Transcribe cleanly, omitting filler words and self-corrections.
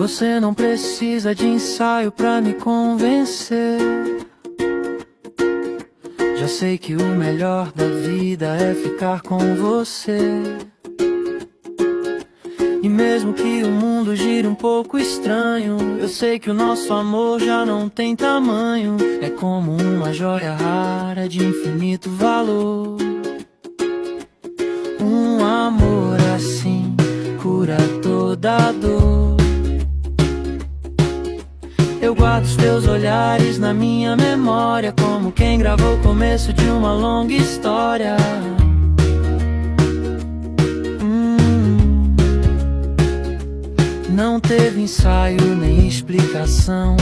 Você não precisa de ensaio pra me convencer. Já sei que o melhor da vida é ficar com você. E mesmo que o mundo gire um pouco estranho, eu sei que o nosso amor já não tem tamanho. É como uma joia rara de infinito valor. Um amor assim cura toda a dor. Eu guardo os teus olhares na minha memória, como quem gravou o começo de uma longa história. Não teve ensaio nem explicação.